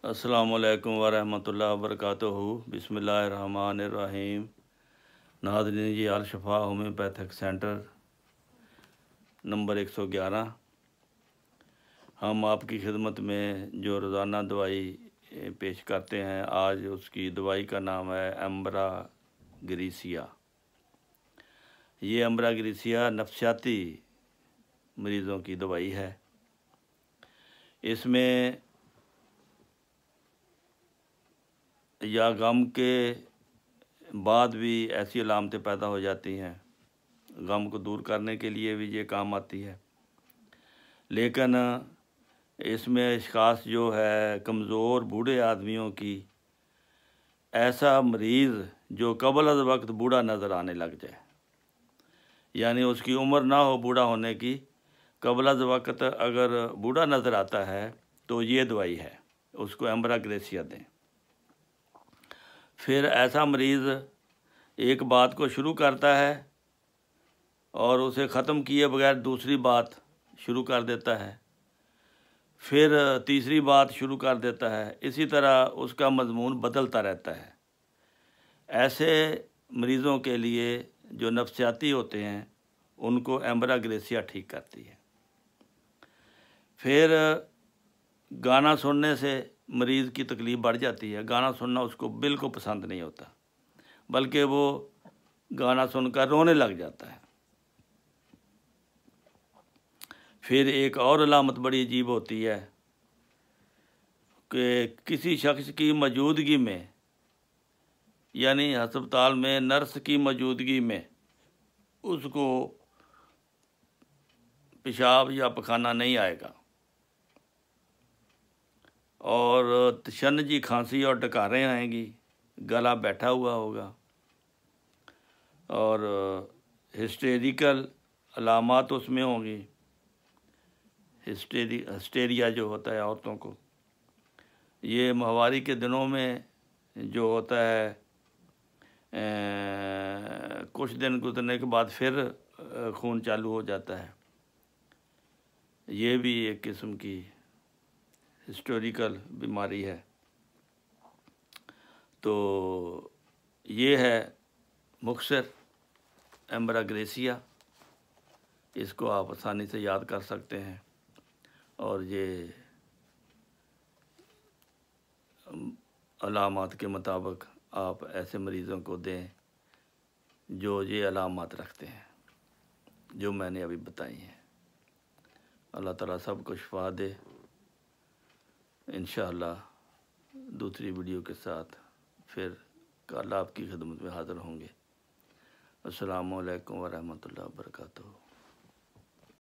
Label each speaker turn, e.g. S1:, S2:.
S1: अस्सलामु अलैकुम वरहमतुल्लाहि वबरकातुहू। बिस्मिल्लाहिर्रहमानिर्रहीम। नाज़रीन, जी अल शफा होम्योपैथिक सेंटर नंबर 111। हम आपकी खिदमत में जो रोज़ाना दवाई पेश करते हैं, आज उसकी दवाई का नाम है एम्ब्रा ग्रीसिया। ये एम्ब्रा ग्रीसिया नफसियाती मरीज़ों की दवाई है। इसमें या गम के बाद भी ऐसी अलामतें पैदा हो जाती हैं, गम को दूर करने के लिए भी ये काम आती है। लेकिन इसमें खास जो है कमज़ोर बूढ़े आदमियों की, ऐसा मरीज़ जो कबल अज़ वक्त बूढ़ा नज़र आने लग जाए, यानी उसकी उम्र ना हो बूढ़ा होने की, कबल अज़ वक्त अगर बूढ़ा नज़र आता है तो ये दवाई है, उसको एम्ब्रा ग्रेसिया दें। फिर ऐसा मरीज़ एक बात को शुरू करता है और उसे ख़त्म किए बगैर दूसरी बात शुरू कर देता है, फिर तीसरी बात शुरू कर देता है, इसी तरह उसका मज़मून बदलता रहता है। ऐसे मरीज़ों के लिए जो नफसियाती होते हैं, उनको एम्ब्रा ग्रेसिया ठीक करती है। फिर गाना सुनने से मरीज़ की तकलीफ़ बढ़ जाती है। गाना सुनना उसको बिल्कुल पसंद नहीं होता, बल्कि वो गाना सुनकर रोने लग जाता है। फिर एक और अलामत बड़ी अजीब होती है कि किसी शख्स की मौजूदगी में, यानी अस्पताल में नर्स की मौजूदगी में, उसको पेशाब या पखाना नहीं आएगा और तशन्नुजी खांसी और डकारें आएंगी, गला बैठा हुआ होगा और हिस्टेरिकल अलामात उसमें होंगी। हिस्टेरिया जो होता है औरतों को, ये माहवारी के दिनों में जो होता है, कुछ दिन गुजरने के बाद फिर खून चालू हो जाता है। ये भी एक किस्म की हिस्टोरिकल बीमारी है। तो ये है मुख्तसर एम्ब्रा ग्रेसिया। इसको आप आसानी से याद कर सकते हैं और ये अलामात के मुताबिक आप ऐसे मरीज़ों को दें जो ये अलामात रखते हैं जो मैंने अभी बताई हैं। अल्लाह ताला सबको शिफा दे। इंशाअल्लाह दूसरी वीडियो के साथ फिर कल आपकी खिदमत में हाज़िर होंगे। अस्सलामु अलैकुम वरहमतुल्लाहि वबरकातुहू।